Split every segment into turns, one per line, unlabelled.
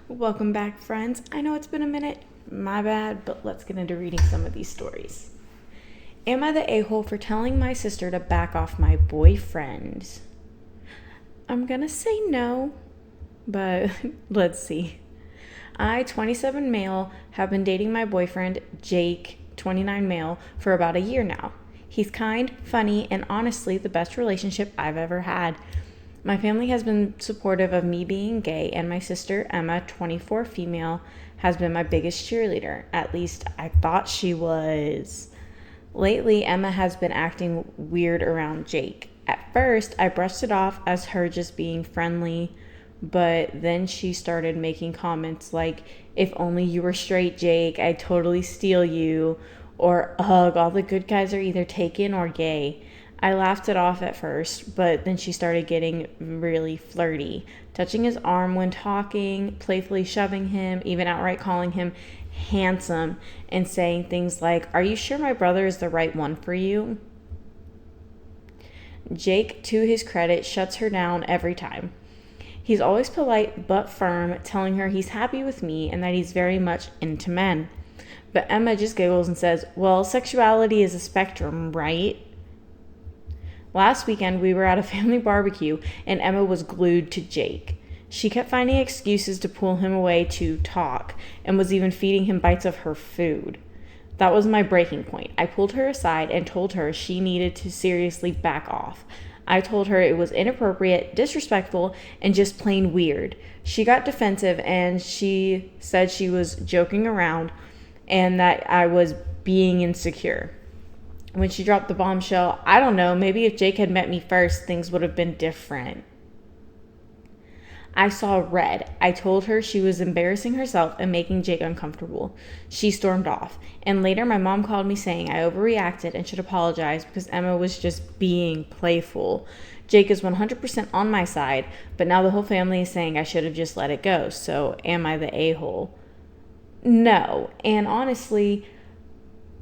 Welcome back, friends. I know it's been a minute, my bad, but let's get into reading some of these stories. Am I the a-hole for telling my sister to back off my boyfriend? I'm gonna say no, but let's see. I, 27 male, have been dating my boyfriend, Jake, 29 male, for about a year now. He's kind, funny, and honestly the best relationship I've ever had. My family has been supportive of me being gay, and my sister, Emma, 24 female, has been my biggest cheerleader. At least I thought she was. Lately, Emma has been acting weird around Jake. At first, I brushed it off as her just being friendly, but then she started making comments like, "If only you were straight, Jake, I'd totally steal you," or, "Ugh, all the good guys are either taken or gay." I laughed it off at first, but then she started getting really flirty, touching his arm when talking, playfully shoving him, even outright calling him handsome, and saying things like, "Are you sure my brother is the right one for you?" Jake, to his credit, shuts her down every time. He's always polite but firm, telling her he's happy with me and that he's very much into men. But Emma just giggles and says, "Well, sexuality is a spectrum, right?" Last weekend, we were at a family barbecue, and Emma was glued to Jake. She kept finding excuses to pull him away to talk, and was even feeding him bites of her food. That was my breaking point. I pulled her aside and told her she needed to seriously back off. I told her it was inappropriate, disrespectful, and just plain weird. She got defensive, and she said she was joking around and that I was being insecure. When she dropped the bombshell, "I don't know, maybe if Jake had met me first, things would have been different." I saw red. I told her she was embarrassing herself and making Jake uncomfortable. She stormed off. And later, my mom called me saying I overreacted and should apologize because Emma was just being playful. Jake is 100% on my side, but now the whole family is saying I should have just let it go. So, am I the a-hole? No. And honestly,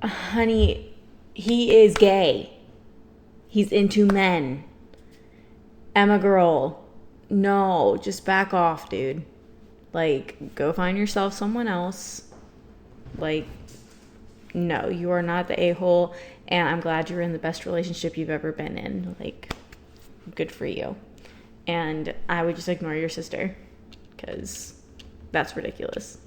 honey, he is gay. He's into men. Emma girl, no, just back off, dude. Like, go find yourself someone else. Like, no, you are not the a-hole, and I'm glad you're in the best relationship you've ever been in. Like, good for you. And I would just ignore your sister, because that's ridiculous.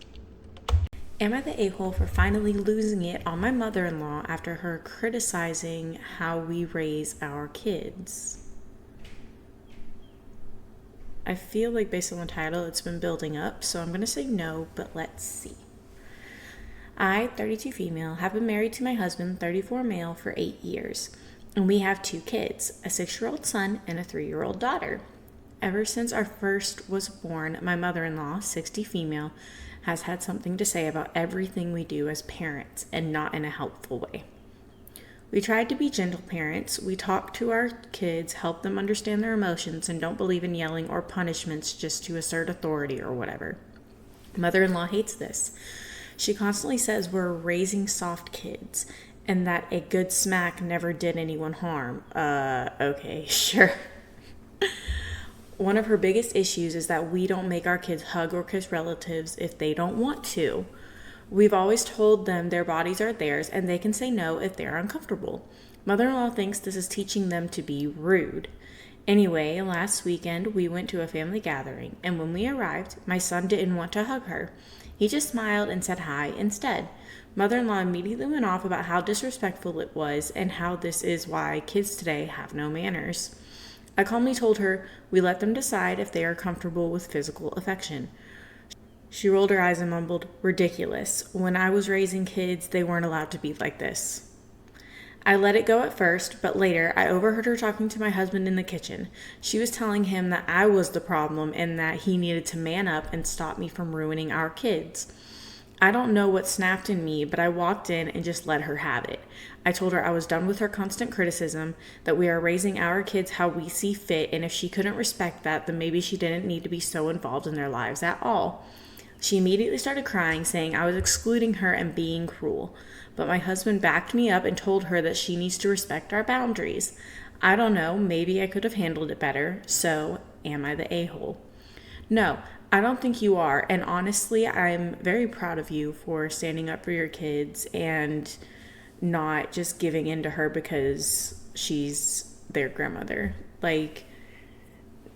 Am I the a-hole for finally losing it on my mother-in-law after her criticizing how we raise our kids? I feel like based on the title, it's been building up, so I'm going to say no, but let's see. I, 32 female, have been married to my husband, 34 male, for 8 years, and we have 2 kids, a 6-year-old son and a 3-year-old daughter. Ever since our first was born, my mother-in-law, 60 female, has had something to say about everything we do as parents, and not in a helpful way. We tried to be gentle parents. We talk to our kids, help them understand their emotions, and don't believe in yelling or punishments just to assert authority or whatever. Mother-in-law hates this. She constantly says we're raising soft kids, and that a good smack never did anyone harm. Okay, sure. One of her biggest issues is that we don't make our kids hug or kiss relatives if they don't want to. We've always told them their bodies are theirs and they can say no if they're uncomfortable. Mother-in-law thinks this is teaching them to be rude. Anyway, last weekend we went to a family gathering, and when we arrived, my son didn't want to hug her. He just smiled and said hi instead. Mother-in-law immediately went off about how disrespectful it was and how this is why kids today have no manners. I calmly told her we let them decide if they are comfortable with physical affection. She rolled her eyes and mumbled, "Ridiculous. When I was raising kids, they weren't allowed to be like this." I let it go at first, but later I overheard her talking to my husband in the kitchen. She was telling him that I was the problem and that he needed to man up and stop me from ruining our kids. I don't know what snapped in me, but I walked in and just let her have it. I told her I was done with her constant criticism, that we are raising our kids how we see fit, and if she couldn't respect that, then maybe she didn't need to be so involved in their lives at all. She immediately started crying, saying I was excluding her and being cruel. But my husband backed me up and told her that she needs to respect our boundaries. I don't know, maybe I could have handled it better, so am I the a-hole? No, I don't think you are. And honestly, I'm very proud of you for standing up for your kids and not just giving in to her because she's their grandmother. Like,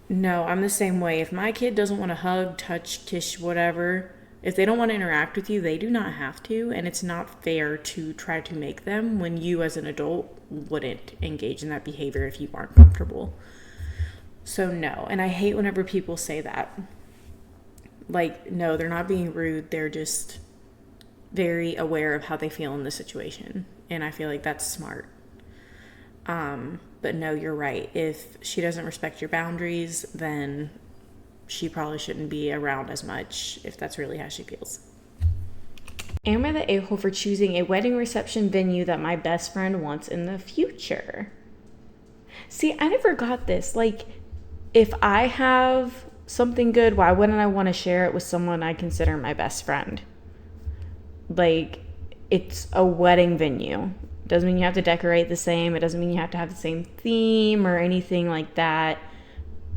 no, I'm the same way. If my kid doesn't want to hug, touch, kiss, whatever, if they don't want to interact with you, they do not have to. And it's not fair to try to make them when you as an adult wouldn't engage in that behavior if you aren't comfortable. So no. And I hate whenever people say that. Like, no, they're not being rude. They're just very aware of how they feel in the situation. And I feel like that's smart. But no, you're right. If she doesn't respect your boundaries, then she probably shouldn't be around as much if that's really how she feels. Am I the a-hole for choosing a wedding reception venue that my best friend wants in the future? See, I never got this. Like, if I have something good, why wouldn't I want to share it with someone I consider my best friend? Like, it's a wedding venue. Doesn't mean you have to decorate the same. It doesn't mean you have to have the same theme or anything like that.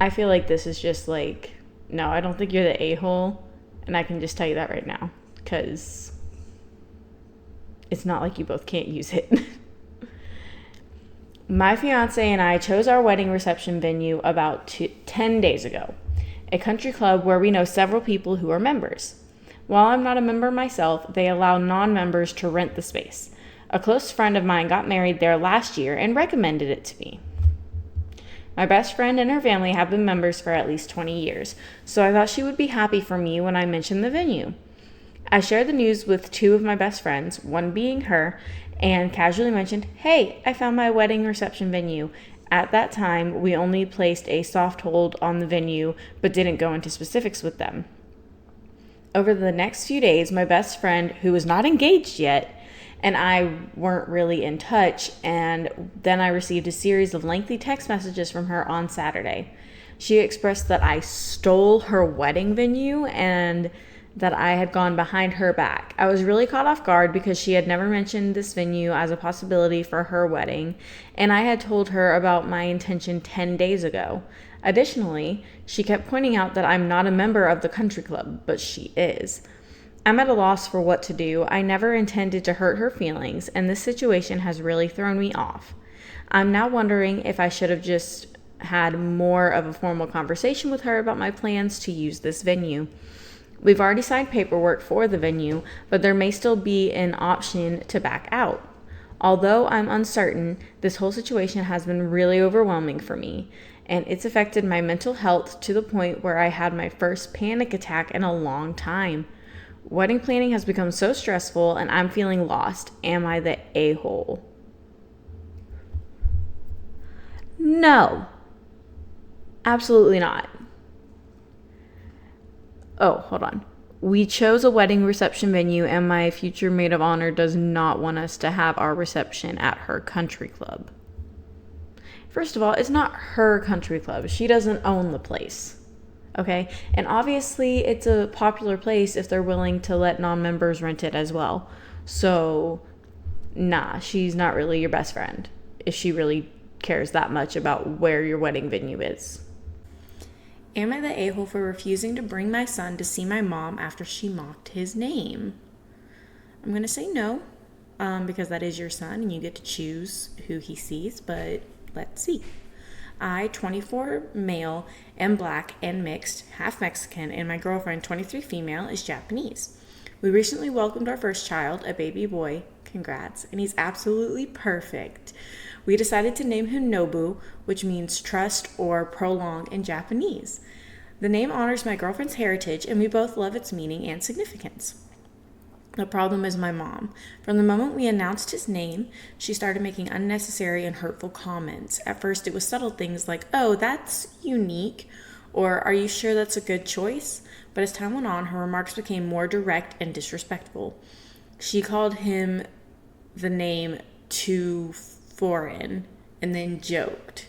I feel like this is just like, no, I don't think you're the a-hole. And I can just tell you that right now. Because it's not like you both can't use it. My fiance and I chose our wedding reception venue about 10 days ago. A country club where we know several people who are members. While I'm not a member myself, they allow non-members to rent the space. A close friend of mine got married there last year and recommended it to me. My best friend and her family have been members for at least 20 years, so I thought she would be happy for me when I mentioned the venue. I shared the news with two of my best friends, one being her, and casually mentioned, "Hey, I found my wedding reception venue." At that time, we only placed a soft hold on the venue, but didn't go into specifics with them. Over the next few days, my best friend, who was not engaged yet, and I weren't really in touch, and then I received a series of lengthy text messages from her on Saturday. She expressed that I stole her wedding venue and that I had gone behind her back. I was really caught off guard because she had never mentioned this venue as a possibility for her wedding, and I had told her about my intention 10 days ago. Additionally, she kept pointing out that I'm not a member of the country club, but she is. I'm at a loss for what to do. I never intended to hurt her feelings, and this situation has really thrown me off. I'm now wondering if I should have just had more of a formal conversation with her about my plans to use this venue. We've already signed paperwork for the venue, but there may still be an option to back out. Although I'm uncertain, this whole situation has been really overwhelming for me, and it's affected my mental health to the point where I had my first panic attack in a long time. Wedding planning has become so stressful, and I'm feeling lost. Am I the a-hole? No. Absolutely not. Oh, hold on. We chose a wedding reception venue, and my future maid of honor does not want us to have our reception at her country club. First of all, it's not her country club. She doesn't own the place. Okay? And obviously, it's a popular place if they're willing to let non-members rent it as well. So, nah, she's not really your best friend if she really cares that much about where your wedding venue is. Am I the a-hole for refusing to bring my son to see my mom after she mocked his name? I'm going to say no, because that is your son and you get to choose who he sees, but let's see. I, 24 male, am black and mixed, half Mexican, and my girlfriend, 23 female, is Japanese. We recently welcomed our first child, a baby boy. Congrats. And he's absolutely perfect. We decided to name him Nobu, which means trust or prolong in Japanese. The name honors my girlfriend's heritage, and we both love its meaning and significance. The problem is my mom. From the moment we announced his name, she started making unnecessary and hurtful comments. At first, it was subtle things like, "Oh, that's unique," or "Are you sure that's a good choice?" But as time went on, her remarks became more direct and disrespectful. She called him the name too foreign and then joked,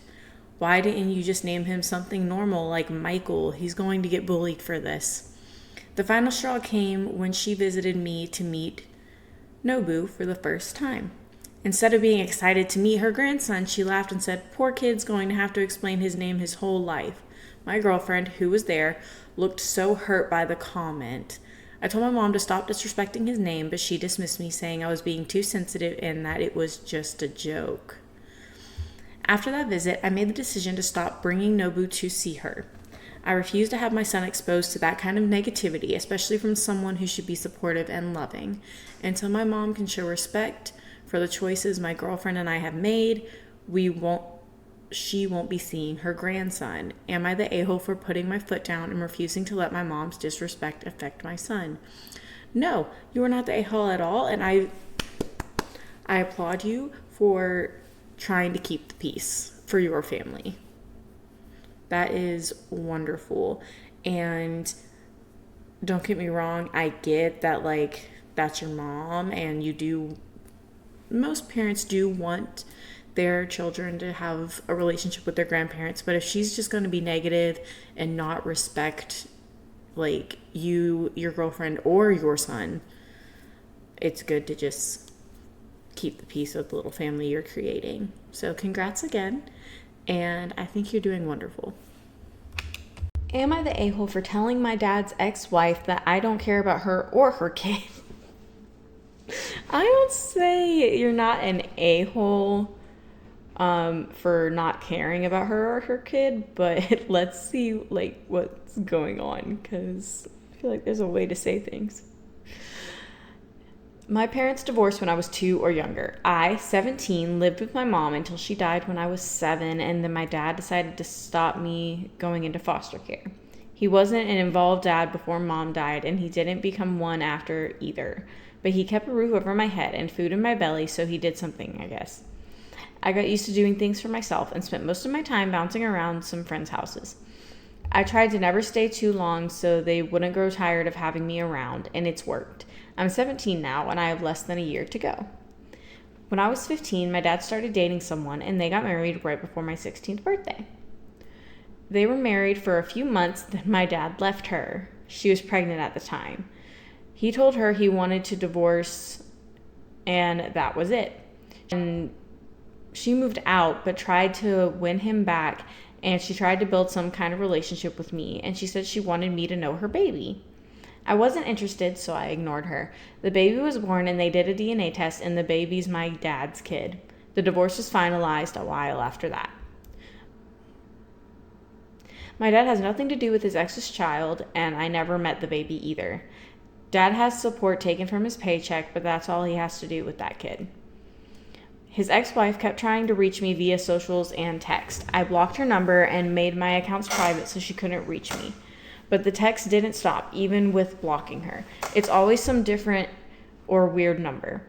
"Why didn't you just name him something normal like Michael? He's going to get bullied for this." The final straw came when she visited me to meet Nobu for the first time. Instead of being excited to meet her grandson, she laughed and said, "Poor kid's going to have to explain his name his whole life." My girlfriend, who was there, looked so hurt by the comment. I told my mom to stop disrespecting his name, but she dismissed me, saying I was being too sensitive and that it was just a joke. After that visit, I made the decision to stop bringing Nobu to see her. I refuse to have my son exposed to that kind of negativity, especially from someone who should be supportive and loving. Until my mom can show respect for the choices my girlfriend and I have made, she won't be seeing her grandson. Am I the a-hole for putting my foot down and refusing to let my mom's disrespect affect my son? No, you are not the a-hole at all, and I applaud you for trying to keep the peace for your family. That is wonderful. And don't get me wrong, I get that, like, that's your mom, and most parents do want their children to have a relationship with their grandparents, but if she's just going to be negative and not respect, like, your girlfriend or your son, it's good to just keep the peace with the little family you're creating. So congrats again, and I think you're doing wonderful. Am I the a-hole for telling my dad's ex-wife that I don't care about her or her kid? I don't say you're not an a-hole for not caring about her or her kid, but let's see, like, what's going on, because I feel like there's a way to say things. My parents divorced when I was 2 or younger. I, 17, lived with my mom until she died when I was 7, and then my dad decided to stop me going into foster care. He wasn't an involved dad before mom died, and he didn't become one after either. But he kept a roof over my head and food in my belly, so he did something, I guess. I got used to doing things for myself and spent most of my time bouncing around some friends' houses. I tried to never stay too long so they wouldn't grow tired of having me around, and it's worked. I'm 17 now, and I have less than a year to go. When I was 15, my dad started dating someone, and they got married right before my 16th birthday. They were married for a few months, then my dad left her. She was pregnant at the time. He told her he wanted to divorce, and that was it. And she moved out, but tried to win him back, and she tried to build some kind of relationship with me, and she said she wanted me to know her baby. I wasn't interested, so I ignored her. The baby was born, and they did a DNA test, and the baby's my dad's kid. The divorce was finalized a while after that. My dad has nothing to do with his ex's child, and I never met the baby either. Dad has support taken from his paycheck, but that's all he has to do with that kid. His ex-wife kept trying to reach me via socials and text. I blocked her number and made my accounts private so she couldn't reach me. But the text didn't stop, even with blocking her. It's always some different or weird number.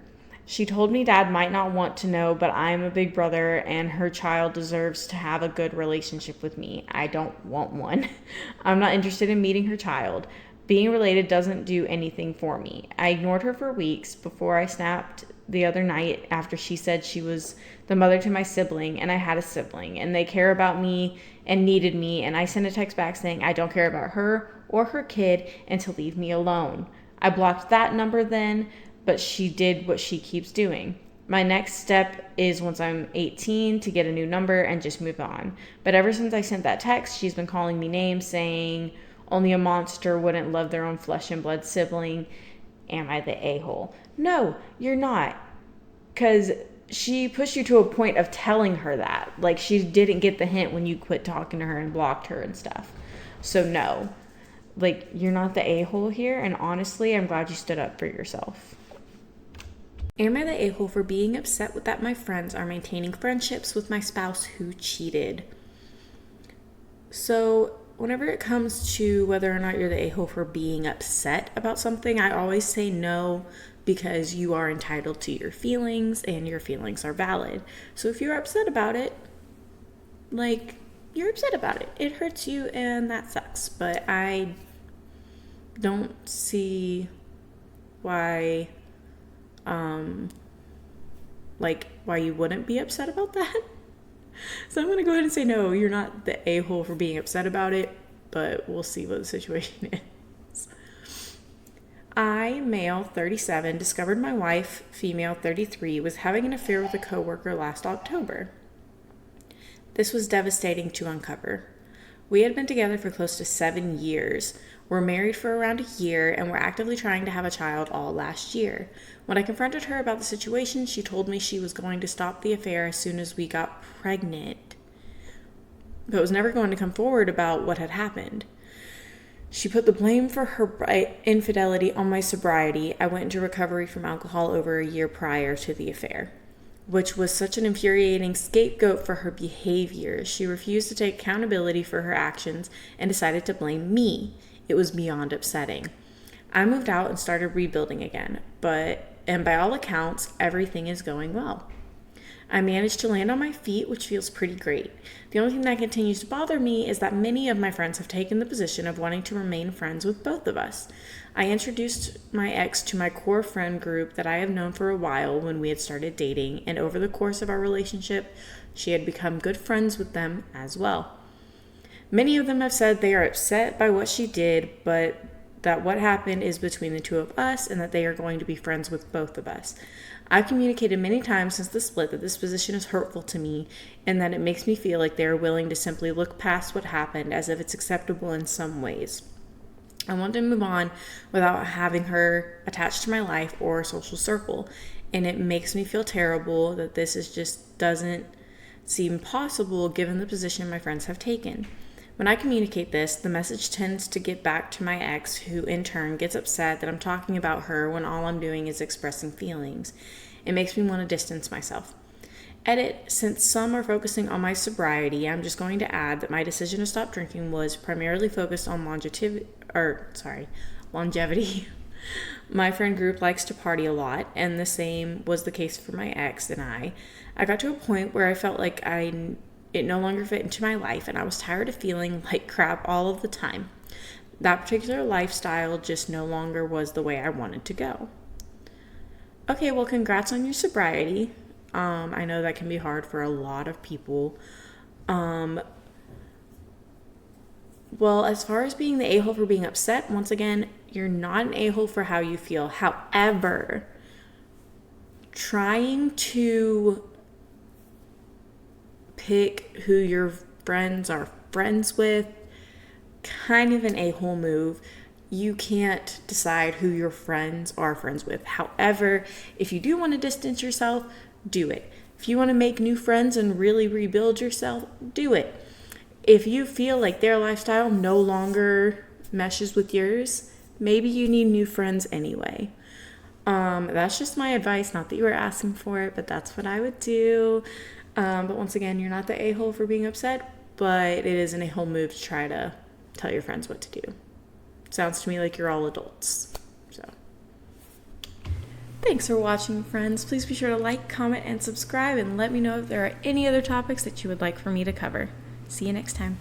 She told me Dad might not want to know, but I'm a big brother and her child deserves to have a good relationship with me. I don't want one. I'm not interested in meeting her child. Being related doesn't do anything for me. I ignored her for weeks before I snapped the other night after she said she was the mother to my sibling, and I had a sibling, and they care about me and needed me, and I sent a text back saying I don't care about her or her kid and to leave me alone. I blocked that number then, but she did what she keeps doing. My next step is once I'm 18 to get a new number and just move on. But ever since I sent that text, she's been calling me names, saying only a monster wouldn't love their own flesh and blood sibling. Am I the a-hole? No, you're not. Because she pushed you to a point of telling her that. Like, she didn't get the hint when you quit talking to her and blocked her and stuff. So no, like, you're not the a-hole here. And honestly, I'm glad you stood up for yourself. Am I the a-hole for being upset with that my friends are maintaining friendships with my spouse who cheated? So whenever it comes to whether or not you're the a-hole for being upset about something, I always say no, because you are entitled to your feelings and your feelings are valid. So if you're upset about it, like, you're upset about it. It hurts you and that sucks. But I don't see why why you wouldn't be upset about that. So I'm going to go ahead and say no, you're not the a-hole for being upset about it, but we'll see what the situation is. I, male 37, discovered my wife, female 33, was having an affair with a coworker last October. This was devastating to uncover. We had been together for close to 7 years. We're married for around a year and we're actively trying to have a child all last year. When I confronted her about the situation, she told me she was going to stop the affair as soon as we got pregnant, but was never going to come forward about what had happened. She put the blame for her infidelity on my sobriety. I went into recovery from alcohol over a year prior to the affair, which was such an infuriating scapegoat for her behavior. She refused to take accountability for her actions and decided to blame me. It was beyond upsetting. I moved out and started rebuilding again, and by all accounts, everything is going well. I managed to land on my feet, which feels pretty great. The only thing that continues to bother me is that many of my friends have taken the position of wanting to remain friends with both of us. I introduced my ex to my core friend group that I have known for a while when we had started dating, and over the course of our relationship, she had become good friends with them as well. Many of them have said they are upset by what she did, but that what happened is between the two of us and that they are going to be friends with both of us. I've communicated many times since the split that this position is hurtful to me and that it makes me feel like they are willing to simply look past what happened as if it's acceptable in some ways. I want to move on without having her attached to my life or social circle, and it makes me feel terrible that just doesn't seem possible given the position my friends have taken. When I communicate this, the message tends to get back to my ex, who in turn gets upset that I'm talking about her when all I'm doing is expressing feelings. It makes me want to distance myself. Edit, since some are focusing on my sobriety, I'm just going to add that my decision to stop drinking was primarily focused on longevity. My friend group likes to party a lot, and the same was the case for my ex and I. I got to a point where I felt like it no longer fit into my life, and I was tired of feeling like crap all of the time. That particular lifestyle just no longer was the way I wanted to go. Okay, well, congrats on your sobriety. I know that can be hard for a lot of people. Well, as far as being the a-hole for being upset, once again, you're not an a-hole for how you feel. However, trying to pick who your friends are friends with, kind of an a-hole move. You can't decide who your friends are friends with. However, if you do want to distance yourself, do it. If you want to make new friends and really rebuild yourself, do it. If you feel like their lifestyle no longer meshes with yours, maybe you need new friends anyway. That's just my advice. Not that you were asking for it, but that's what I would do. But once again, you're not the a-hole for being upset, but it is an a-hole move to try to tell your friends what to do. Sounds to me like you're all adults. So, thanks for watching, friends. Please be sure to like, comment, and subscribe, and let me know if there are any other topics that you would like for me to cover. See you next time.